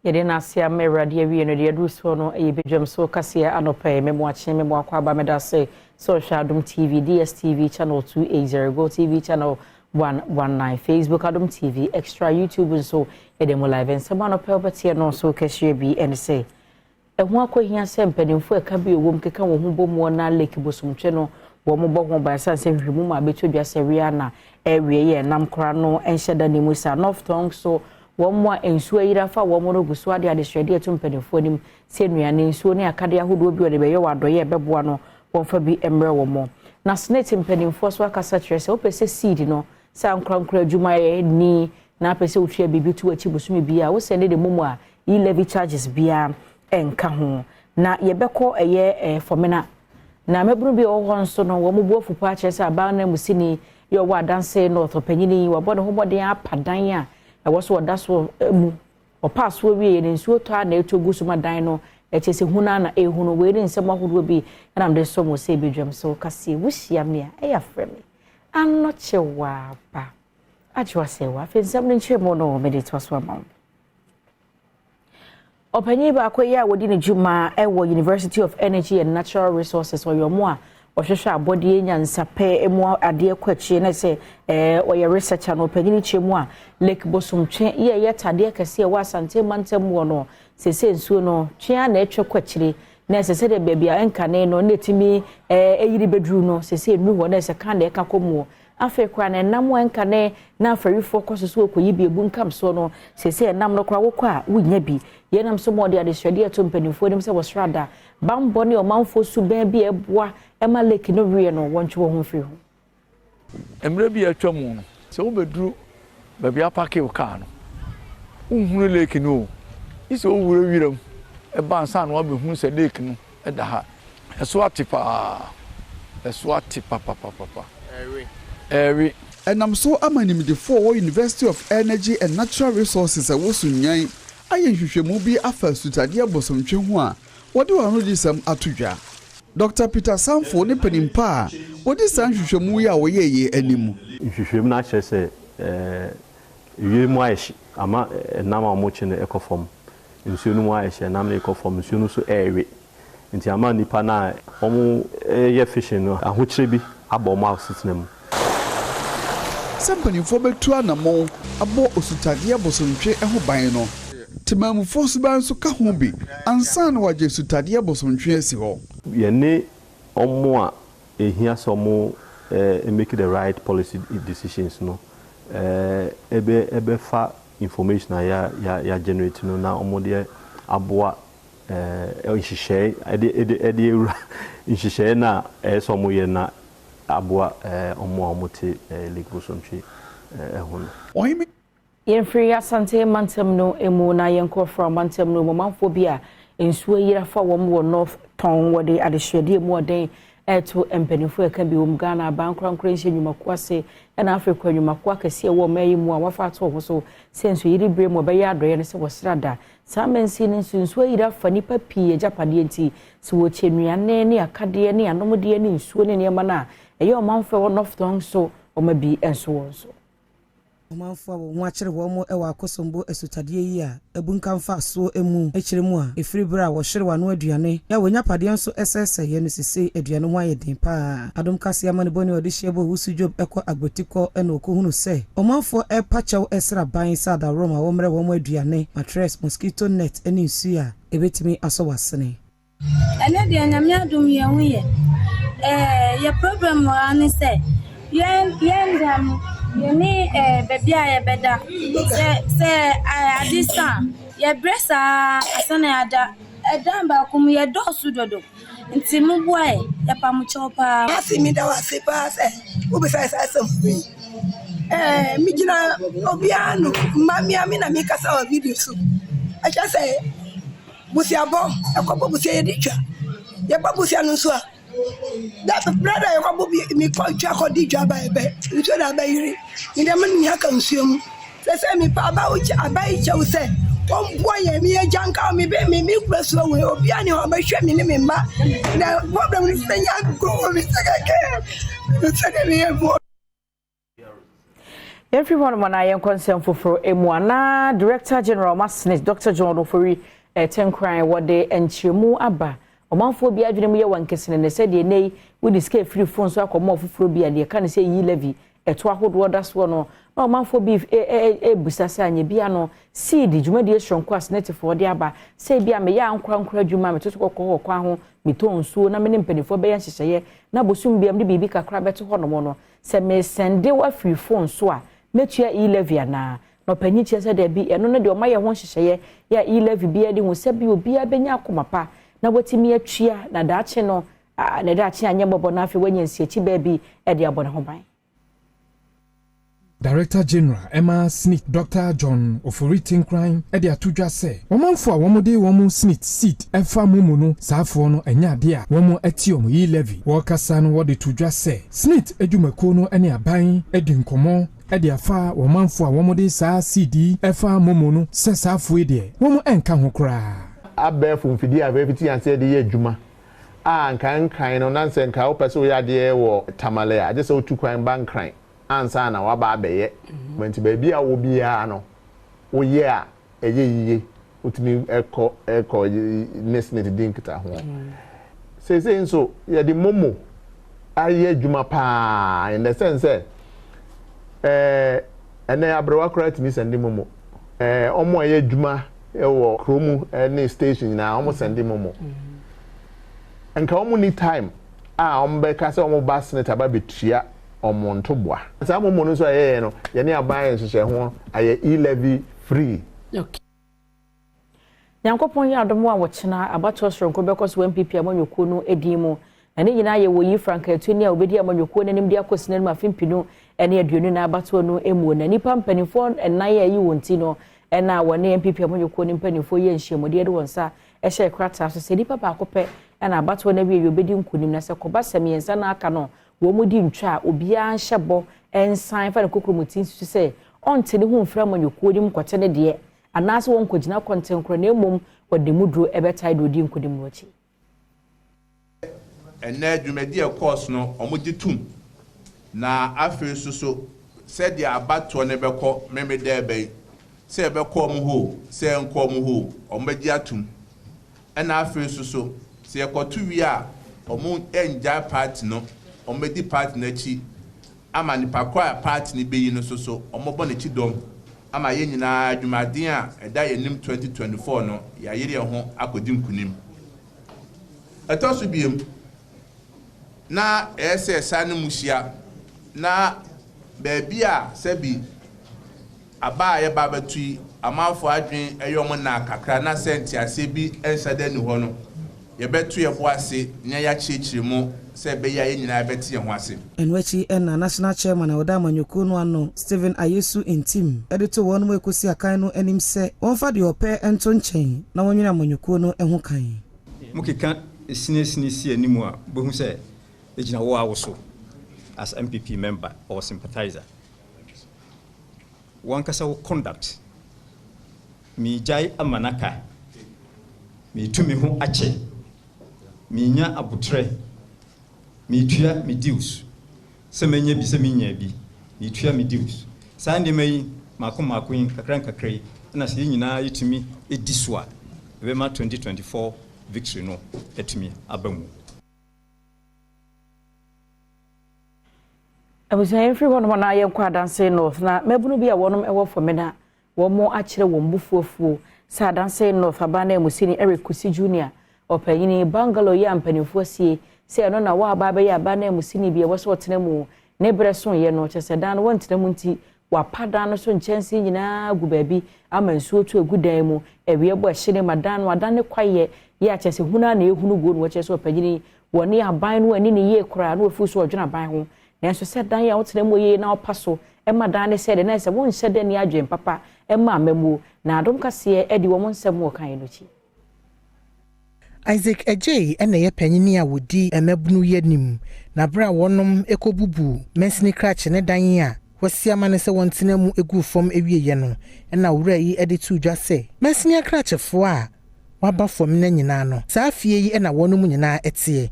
Yede na asia merade awie no de so no e bedwam so kase anope memo ache memo akwa ba meda say social Adom TV DSTV channel 280 Go TV channel 119 Facebook Adom TV extra YouTube so edemo live and some anope obetie no so kase bi and say ehun akohia se mpanimfo eka bi owom keka wo hu bomu na lake bosomtwe no wo mo bo ho ba san se hwemu ma betodwa se ria na ewie ye nam kora no enhyeda ne musa north tongue so womwa ensuo yira fa womo no guso ade ade hwede etum panifo nim se nuane ensuo ne akade ahodo bi ode be ye wadoye beboa no wonfa bi emre womo na snake mpanimfo so akasa kire se opese seed no sa nkrankra adwuma ye ni na apese utua bibi tu achi busumi bia wo sende de momo a e levy charges bia enka ho na yebekọ eye fomena na mebunu bi o ho nso no wo mo buafu pa kire se aba na musini yo wa danse north opanyini wo bodo ho boden apadan a ewoso odaso mu opaso wie ne nsuo to na etogu so madan no echese huna na ehunu we ne nsem ahodo bi na am de so mo se bedwam so kase wuhia me a eya frame anochewa ba ajwa sewa fe nsem ne nchemo no me de to so amount opanyi ba akoya wodi ne juma ewo University of Energy and Natural Resources oyomo a ohwehwe abode enya nsape emu ade kwachi na se oye researcher no panyini chemu a lake bosomtwe ye tade kase wa asante mantem wo no sese nsuo no twea na etwe kwachire na sese de bebia enkane no netimi eyiri bedru no sese nu wo na se kan de eka komu afekwa na nam enkane na afari focus so okoyi bi ebu nkam so no sese nam no kra wokwa wunya bi ye nam so mo de ade hwede eto mpanifo nim se wo srada bambo ne omanfo su ban bi eboa ema lake no wie no wonche wo ho firi ho emre bi atwamu no se wo beduru ba bia parke wo car no unhunu lake no ise wo wura wiram e ba nsa no abehunu se lake no e da ha eso atipa ewi enam so amanimdefo wo University of Energy and Natural Resources wo sunyan aye hwehwemu bi afa sutade abosomtwe ho a wode wano disam atodwa Dr. Peter Sanfo ne panimpa wode san hwehwemu ya wo yeye animu hwehwemu na kyerɛ wie mu ayeshi ama nam a mo kyene ekofom nsuo no mu ayeshi nam na ekofom nsuo no so ewe nti ama nipa na omo ye fishing no ahokyere bi abɔ mo asitnam sampanifo betu anamo abo osutade abosomtwe ho ban no timamfo suban so ka ho bi ansa na waje sutade abosomtwe asi ho ye ne omo a ehia so mo make the right policy decisions no ebe fa information ya generate no na omo de aboa nhihye ede nhihye na so mo ye na aboa omo te lake bosomtwe ho no Free asante mantem no emu na yenko from mantem no momamfo bia ensuo yira fa wo north town wo de adehwede mu oden eto empanifo eka bi wom Ghana bankrankran hye nwumaku ase na Africa nwumaku akase wo mayi mu a wafa to ho so senso yiri bre mo be ya adoye ne se wo srada samensi ne nsuo yira fa nipa pie japade enti se wo chenuane ne akade ne anomde ne nsuo ne ne na eye omamfo wo north town so o ma bi enso wo so Omanfo wo akire wo mo ewa akosombo esutade yi a ebunkamfa so emu ekire mu a efiri bra wo hwere wano aduane ya wonya pade nso esese ye no sisi aduane ho ayedin pa Adom kase amane boni odi hyebo wusu job ekọ agbotiko ena okohunu se omanfo epachew esra ban sada roma wo mre wo mo aduane mattress mosquito net eni nsu a ebetimi aso wasene ene de anyame adom ye ho ye ye problem wa ne se yen Yeni baby I beda se adisa ye bresa asana ada edamba kum ye dosu dodo nti mu boy ye pamucho pa asimi da wase pa se ubisa asam mi gina obianu mami amina mi kasa wa video so acha se busia bo akobo busia ye dicha ye babusia no so that brother you come me call Jaco Dija by you should have baby. In the money I consume. They say me papa which I buy you say. One boy me a junk me be me press low will be any of my shame in me. Now what them is saying go Mr. Everyone when I am concerned for Emwana Director General Masnes Dr. John Ofori Tenkran what they enchimu aba omanfo bia adwene mu ye wankese ne said ye nei we discuss free phone so akomo ofoforo bia de kan say yi levy eto ahodo das wo no na omanfo bi busase anye bia no seed dwumadi ehronko asnete for de aba say bia me ya ankura dwuma me toto kokko kwa ho me tonsuo na me ne mpanifo be ya hyehyeye na bosum bia me bibi kakra beto ho no mo no se me sende wa free phone so a metua e-levy na no panyi che se de bi eno no de o maye ho hyehyeye ya e-levy bia de hu se bi obi abenya akomapa na watimi atua na daache no na daache anya bobo na afi wanyansi echi ba bi e de abone ho ban. Director General Emma Smith Dr. John Ofori Tenkran e de atudwa se womanfo a womode womu Smith seat efa mumu no saafo no enya de a womu ati omu e-levy wo kasa no wo de tudwa se Smith edwumako no ene aban e di nkomo edi afa womanfo a womode saa CD efa mumu no se saafo e de womu enka ho kra abefo mfidi abefiti anse de ye adwuma a nkan no nanse nka wo pese wo ya de wo tamale a de se otu kwan bankran ansa na waba abeye menti ba bia wo bia no wo ye a eye yiye utimi eko nesnet dinkita ho se nso ye de momo aye adwuma pa in the sense ene abrewa correct me send momo omo aye adwuma ewo kromu any station na omo send momo enka omo ni time omo be ka se omo basnet aba betua omonto boa sa momo no so aye no ye ne aban hyehyɛ ho aye e-levy free. Okay. Nyankopon ya Adom a wochena abato soronko bekoso MPP amanyoko no edimu na ne nyina ye wo yi franka etuni a obedi amanyoko nanim de akosina no afimpinu ene aduonu na abato no emu na nipa mpanifo enan ya yi wonti no ena wone MPP amanyoko ni mpanifo ye nhyiemode de wonsa ehye krata so se nipa ba akopɛ ena abato na wie obedi nkunim na se koba samiensa na aka no wo mudi ntwa obia nhyebo ensan fa ne kokromutin su se onte ne hu mfra amanyoko nim kwete ne de anase won kogina kontenkro na emom wode mudro ebetai do di nkodim no achi ena dwumadi course no omogitum na afi so said the abato ne beko memede ebe se beko mu ho se enko mu ho omagi atum ena afi so se ekotu wi a omo enja party no omedi party na chi ama ni pakwa party ni beyi no so omobo na chi dom ama ye nyina adwumaden a eda yenim 2024 no ya yere ho akodi nkunim etoso biem na essa no musia na baabi a sebi aba ye babatui amafo adwen eyom na kakra na senti ase bi ensade ni ho no ye betu ye bo ase nya ya chichirimu se be ya nyina beti ye ho ase enwachi na national chairman oda amanyoko no ano Stephen Ayesu intim edito won mo ekosi akan no anim se wonfa de ope ento nchen na wonwina amanyoko no eho kan mukika sinesini si animu a bohu se ejina wo awoso as MPP member or sympathizer one kasa wo conduct mi jai amanaka mi tumi ho ache mi nya abutre mi tua mi deals se menye bi se minya bi mi tua mi deals sande mai mako yin kakran na se nyina yitumi ediswa be ma 2024 victory no etumi abamu everyone wana ye kwa dance north na mebunu bi a wonom ewo fomena wo mo akire wo mbufuofuo sa dance north abana emusini Eric Kusi Junior opanyini Bangalo ya mpanifo sie se no na wa aba be ya abana emusini bi e wo so tenemu ne breson ye no chese dan won tenemu nti wa pada no so nchensi nyina gu baabi amansuo to agudan mu ewie bo ehye madan wadan ne kwaye ya chese huna na ehunu go no chese opanyini woni aban no ani ne ye kora no ofu so odwena aban ho nanso se dan ya wotenemu ye na opaso ema dan ne se de na se won hye de ne adwen papa ema amamu na Adom kase edi wo nsem wo kan enochi Isaac Ejay ene ye panyini a wodi emabunu yanim na bra wonom ekobubu mensini krach ne dan a wasiama ne se wontenemu egu fom ewieye no na wura yi ede tu dwa se mensini krachefo a waba fom na nyina no saa fie yi na wonom nyina etie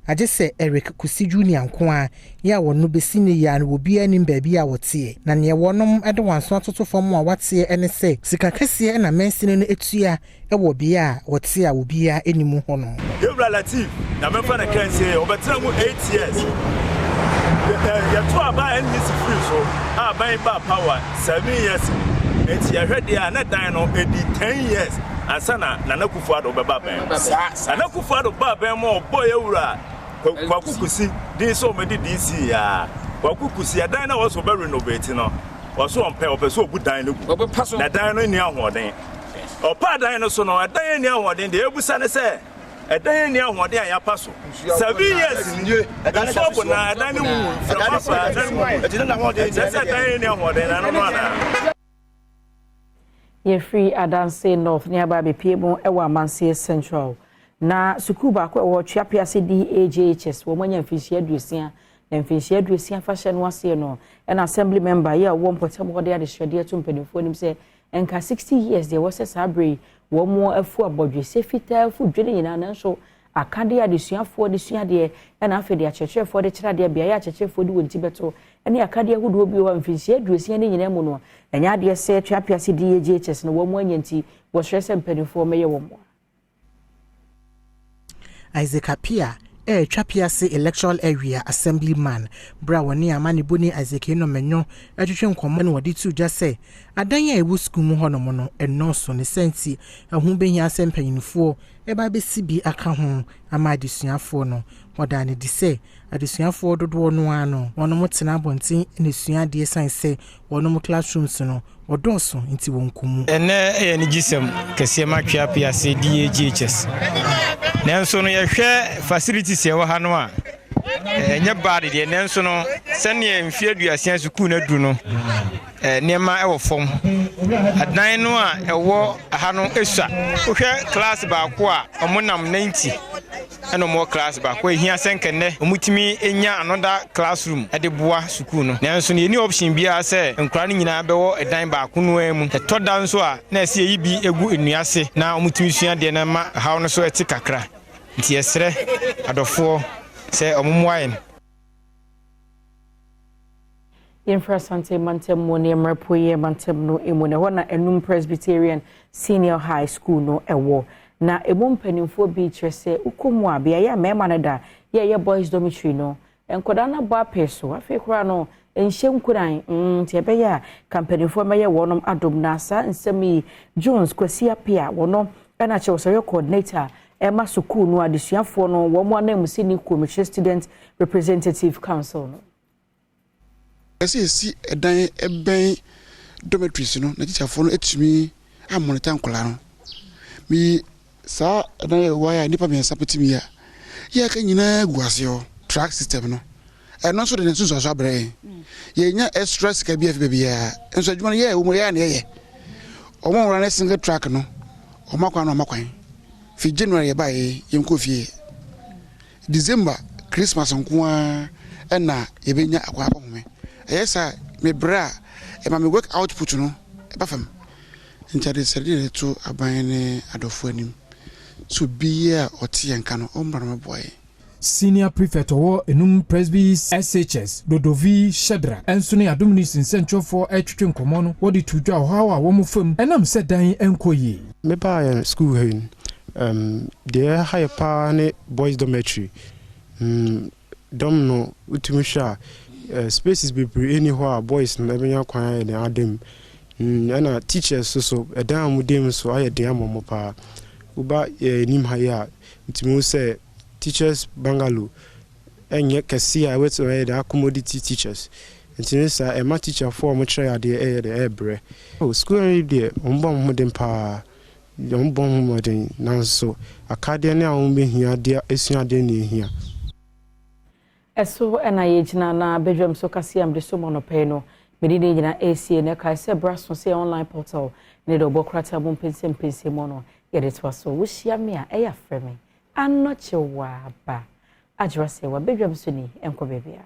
agye sɛ Eric Kusi Junior nko a ya wɔn no besi ne ya no obi anim baabi a wɔte na ne wɔnom de wanso atoto fam a wate ene sɛ sika kɛseɛ na mensine no etua ɛwɔ bia a wɔte a obi a anim ho no Yewra Latif na memfa na kan sɛ obetena mu 8 years ya to aba NDC free so aba ba power 7 years enti ya hwede a na dan no edi 10 years asana na Kufuado baba ben na Kufuado baba ben mo boy Yewra kwakukusi din so medi DC ya kwakukusi dan na was be renovate no was on pay opeso obu dan no na dan no ni ahoden opa dan no so no dan ni ahoden de ebusa ne se dan ni ahoden ya paso 7 years ni so na dan ni mu from papa dan na ahoden se dan ni ahoden na no na ye free Adanse North nearby be piemo ewa Amansie Central na suku ba ko ewo twapia se DAJHS wo manya mfinhia aduosia na mfinhia aduosia fa hye no ase no an assembly member ye wo mpotem ho de adehwede ato mpanimfo nim se enka 60 years de wo se sabre wo mo afu abodwe se fita afu dwene nyina na nso akade adesuafo de suade na afi de akyerɛkyerɛfo de kyerɛ de bia ya akyerɛkyerɛfo de wonti beto ene akade ahudo bi wo mfinhia aduosia ne nyina mu no enya de se twapia se DAJHS no wo mo anyanti wo hwɛ se mpanimfo meye wo mo Isaac Apia Twapiase electoral area assemblyman bra woni amane boni Isaac no menyo atwetwe nkomo no wodi tu gya se adan ya ewu school mu hono mo no enoso ne senti ahu behia asempanyinfo eba besi bi aka ho ama adesuafo no woda ne di se adesuafo dodo no ano wono motena abonten ne suade sanse wono mo classrooms no wodoso nti wonkumu ene ni gisem kese ma Twapiase DAJHS nanso no yehwe facilities ye wo ha no a enye bad de nanso no sene mfie aduasia suku na du no nema ewo fom adan no a ewo ha no esua wohwe class ba ko a omonam 90 eno mo class ba ko ehia senkene omutimi enya another classroom de boa suku no nanso no yeni option bia se nkra no nyina bewo edan ba ko no emu etoda nso a na ese yi bi egu enuase na omutimi sua de na ma ha no so eti kakra nti esre adofo se omumwaen Infrasante mantem mo ne mrapoye mantem no emune hona enum Presbyterian Senior High School no ewo na emu mpanimfo bi kyerese ukomu a bia ya mema ne da ye boys dormitory no enkoda na bo apeso afekura no enhye nkuran nti ebe ya kampanimfo meye wonom Adom na asa nsemi Jones Kwasi Apia wono na chewosoyo coordinator Emma Suku no adesuafo no wo mo na musi ni community student representative council no si edan eben dormitories no na teacherfo no etumi amonitor nkola no mi sa edan ye wire nipa me sapetimi ya ye ka nyina guaseo track system no eno so de nso so abre ye nya extra sika bi afi bia enso adwuma ye wo mo ye na ye omo wora na single track no omakwan no omakwan fi January ye bae ye nko fie December Christmas nko a na ye benya akwa apome Yes, me bra, and my work output no, bafam. Into the Saturday to a buying Adolfo so be or tea and cano, my boy. Senior Prefect or Enum Presby's SHS, Dodovi Shedra, and Sunny Adominis in Central for Etching Common, what did you draw how a woman film, and I'm set down and koye. Me buy school here, the higher power boys dormitory. Domino, Utimusha. Spaces be anywhere boys na ebenya kwan na Adom na teachers so edan mu dem so aye dem mo pa uba nim ha ya ntimi say teachers bungalow enye kesi a wet so the accommodity teachers ntimi sa e ma teacher for mo kire ade e de ebre school ni de ombom mo dem pa ombom mo dem na so akade na a be hia de esua de na hia Eso ena yejina na Badwam so kase amde so monope no medine nyina AC na kai se braso se online portal ne do bokrata mo pense mo no yede to so wo hia me a eya frɛ me anoche wa ba ajwa se wa Badwam so ni enko bebia